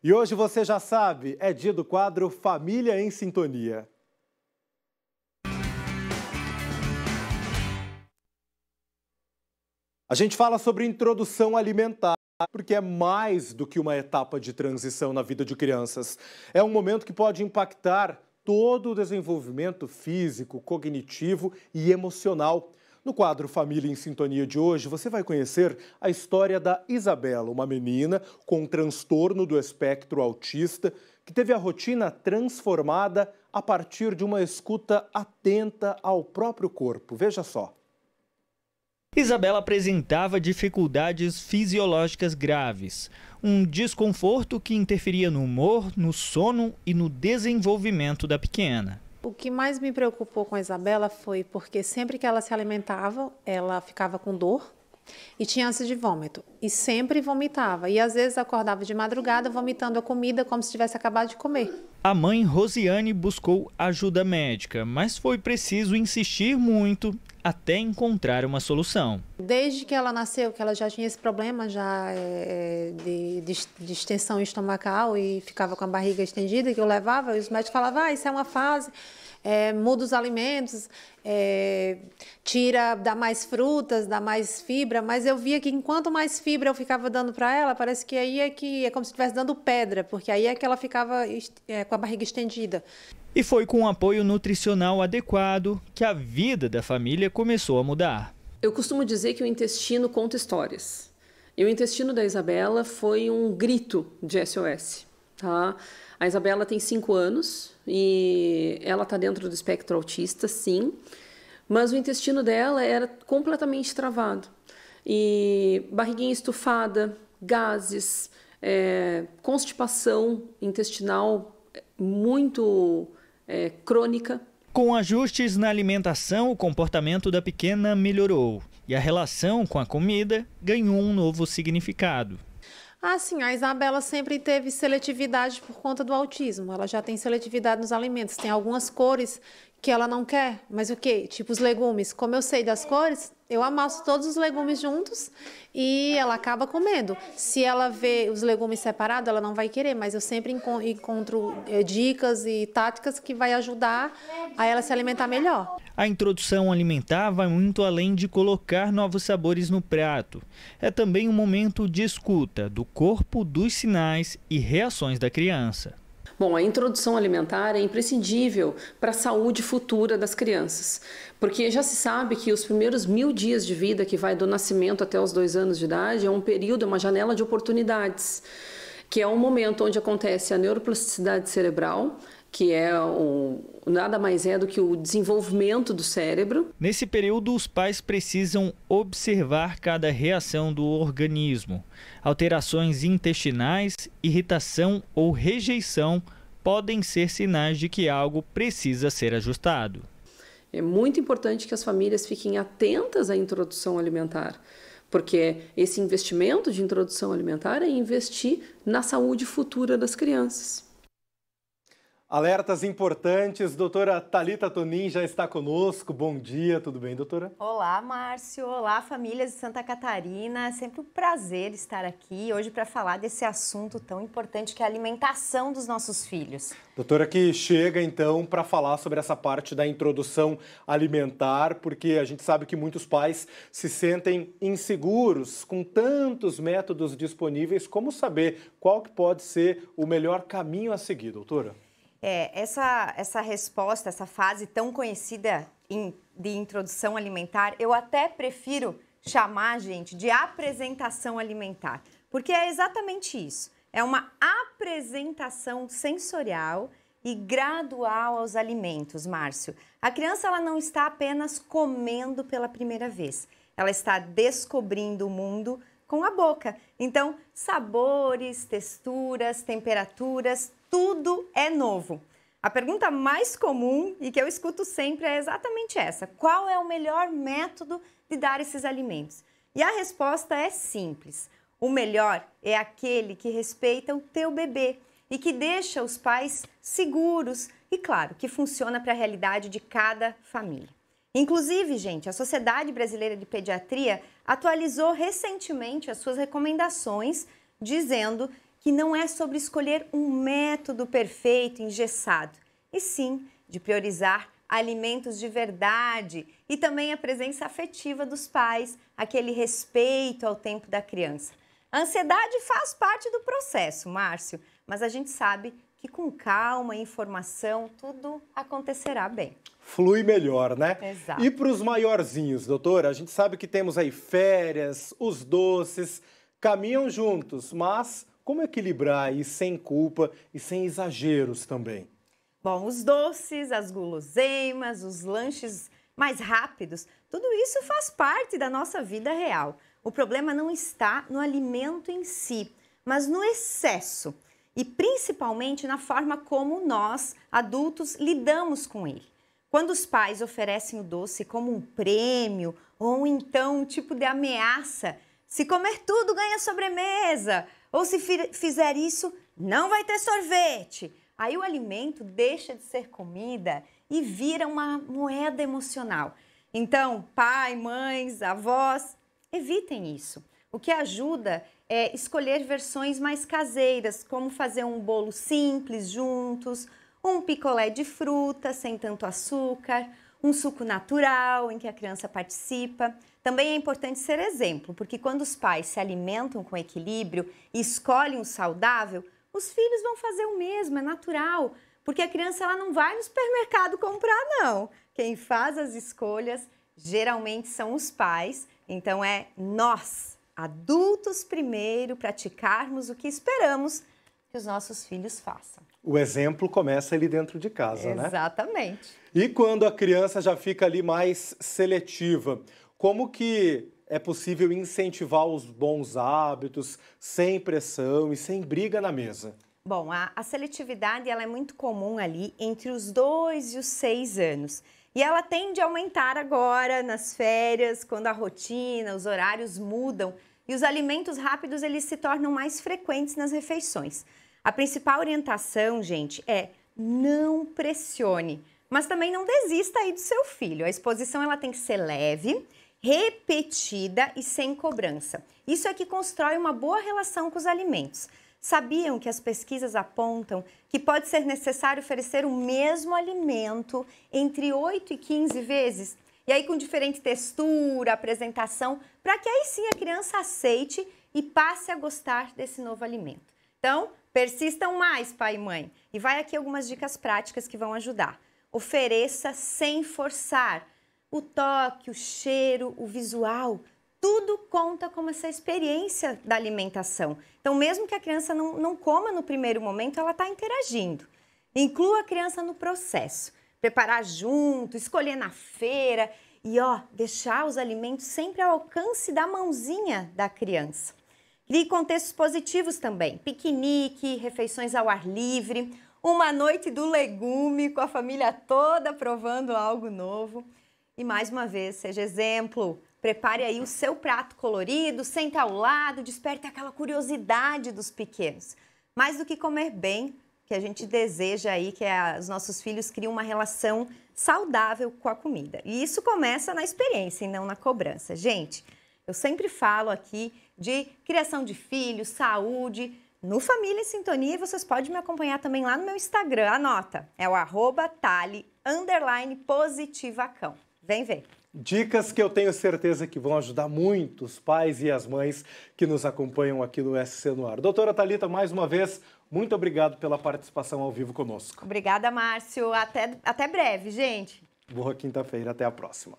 E hoje você já sabe, é dia do quadro Família em Sintonia. A gente fala sobre introdução alimentar, porque é mais do que uma etapa de transição na vida de crianças. É um momento que pode impactar todo o desenvolvimento físico, cognitivo e emocional. No quadro Família em Sintonia de hoje, você vai conhecer a história da Isabela, uma menina com transtorno do espectro autista que teve a rotina transformada a partir de uma escuta atenta ao próprio corpo. Veja só. Isabela apresentava dificuldades fisiológicas graves, um desconforto que interferia no humor, no sono e no desenvolvimento da pequena. O que mais me preocupou com a Isabela foi porque sempre que ela se alimentava, ela ficava com dor e tinha ânsia de vômito. E sempre vomitava. E às vezes acordava de madrugada vomitando a comida como se tivesse acabado de comer. A mãe Rosiane buscou ajuda médica, mas foi preciso insistir muito até encontrar uma solução. Desde que ela nasceu, que ela já tinha esse problema de extensão estomacal e ficava com a barriga estendida, que eu levava, e os médicos falavam, isso é uma fase, muda os alimentos, dá mais frutas, dá mais fibra, mas eu via que enquanto mais fibra eu ficava dando para ela, parece que aí é como se estivesse dando pedra, porque aí é que ela ficava com a barriga estendida. E foi com um apoio nutricional adequado que a vida da família começou a mudar. Eu costumo dizer que o intestino conta histórias. E o intestino da Isabela foi um grito de SOS. Tá? A Isabela tem 5 anos e ela está dentro do espectro autista, sim. Mas o intestino dela era completamente travado. E barriguinha estufada, gases, constipação intestinal muito crônica. Com ajustes na alimentação, o comportamento da pequena melhorou e a relação com a comida ganhou um novo significado. Sim, a Isabela sempre teve seletividade por conta do autismo. Ela já tem seletividade nos alimentos. Tem algumas cores que ela não quer, mas o quê? Tipo os legumes. Como eu sei das cores, eu amasso todos os legumes juntos e ela acaba comendo. Se ela vê os legumes separados, ela não vai querer, mas eu sempre encontro dicas e táticas que vai ajudar a ela se alimentar melhor. A introdução alimentar vai muito além de colocar novos sabores no prato. É também um momento de escuta do corpo, dos sinais e reações da criança. Bom, a introdução alimentar é imprescindível para a saúde futura das crianças, porque já se sabe que os primeiros 1000 dias de vida, que vai do nascimento até os 2 anos de idade, é um período, uma janela de oportunidades, que é um momento onde acontece a neuroplasticidade cerebral, que nada mais é do que o desenvolvimento do cérebro. Nesse período, os pais precisam observar cada reação do organismo. Alterações intestinais, irritação ou rejeição podem ser sinais de que algo precisa ser ajustado. É muito importante que as famílias fiquem atentas à introdução alimentar, porque esse investimento de introdução alimentar é investir na saúde futura das crianças. Alertas importantes, doutora Thalita Tonin já está conosco. Bom dia, tudo bem, doutora? Olá, Márcio. Olá, famílias de Santa Catarina. É sempre um prazer estar aqui hoje para falar desse assunto tão importante que é a alimentação dos nossos filhos. Doutora, que chega então para falar sobre essa parte da introdução alimentar, porque a gente sabe que muitos pais se sentem inseguros com tantos métodos disponíveis. Como saber qual que pode ser o melhor caminho a seguir, doutora? Essa resposta, essa fase tão conhecida de introdução alimentar, eu até prefiro chamar, gente, de apresentação alimentar, porque é exatamente isso. É uma apresentação sensorial e gradual aos alimentos, Márcio. A criança ela não está apenas comendo pela primeira vez, ela está descobrindo o mundo com a boca. Então, sabores, texturas, temperaturas, tudo é novo. A pergunta mais comum e que eu escuto sempre é exatamente essa: qual é o melhor método de dar esses alimentos? E a resposta é simples: o melhor é aquele que respeita o teu bebê e que deixa os pais seguros e, claro, que funciona para a realidade de cada família. Inclusive, gente, a Sociedade Brasileira de Pediatria atualizou recentemente as suas recomendações, dizendo que não é sobre escolher um método perfeito, engessado, e sim de priorizar alimentos de verdade e também a presença afetiva dos pais, aquele respeito ao tempo da criança. A ansiedade faz parte do processo, Márcio, mas a gente sabe que com calma e informação tudo acontecerá bem. Flui melhor, né? Exato. E para os maiorzinhos, doutora, a gente sabe que temos aí férias, os doces, caminham juntos, mas como equilibrar aí sem culpa e sem exageros também? Bom, os doces, as guloseimas, os lanches mais rápidos, tudo isso faz parte da nossa vida real. O problema não está no alimento em si, mas no excesso e principalmente na forma como nós, adultos, lidamos com ele. Quando os pais oferecem o doce como um prêmio ou então um tipo de ameaça, se comer tudo ganha sobremesa, ou se fizer isso, não vai ter sorvete. Aí o alimento deixa de ser comida e vira uma moeda emocional. Então, pai, mães, avós, evitem isso. O que ajuda é escolher versões mais caseiras, como fazer um bolo simples juntos, um picolé de fruta sem tanto açúcar, um suco natural em que a criança participa. Também é importante ser exemplo, porque quando os pais se alimentam com equilíbrio e escolhem o saudável, os filhos vão fazer o mesmo, é natural, porque a criança ela não vai no supermercado comprar, não. Quem faz as escolhas geralmente são os pais, então é nós, adultos primeiro, praticarmos o que esperamos que os nossos filhos façam. O exemplo começa ali dentro de casa, né? Exatamente. E quando a criança já fica ali mais seletiva, como que é possível incentivar os bons hábitos, sem pressão e sem briga na mesa? Bom, a seletividade ela é muito comum ali entre os 2 e os 6 anos. E ela tende a aumentar agora nas férias, quando a rotina, os horários mudam e os alimentos rápidos eles se tornam mais frequentes nas refeições. A principal orientação, gente, é não pressione, mas também não desista aí do seu filho. A exposição ela tem que ser leve, repetida e sem cobrança. Isso é que constrói uma boa relação com os alimentos. Sabiam que as pesquisas apontam que pode ser necessário oferecer o mesmo alimento entre 8 e 15 vezes? E aí com diferente textura, apresentação, para que aí sim a criança aceite e passe a gostar desse novo alimento. Então, persistam mais, pai e mãe. E vai aqui algumas dicas práticas que vão ajudar. Ofereça sem forçar. O toque, o cheiro, o visual, tudo conta como essa experiência da alimentação. Então, mesmo que a criança não coma no primeiro momento, ela está interagindo. Inclua a criança no processo. Preparar junto, escolher na feira e, deixar os alimentos sempre ao alcance da mãozinha da criança. Crie contextos positivos também. Piquenique, refeições ao ar livre, uma noite do legume com a família toda provando algo novo. E mais uma vez, seja exemplo. Prepare aí o seu prato colorido, senta ao lado, desperte aquela curiosidade dos pequenos. Mais do que comer bem, que a gente deseja aí que os nossos filhos criem uma relação saudável com a comida. E isso começa na experiência e não na cobrança. Gente, eu sempre falo aqui de criação de filhos, saúde, no Família em Sintonia, e vocês podem me acompanhar também lá no meu Instagram, anota, é o @Thali_positivacão. Vem ver. Dicas que eu tenho certeza que vão ajudar muito os pais e as mães que nos acompanham aqui no SC no Ar. Doutora Thalita, mais uma vez, muito obrigado pela participação ao vivo conosco. Obrigada, Márcio. Até breve, gente. Boa quinta-feira, até a próxima.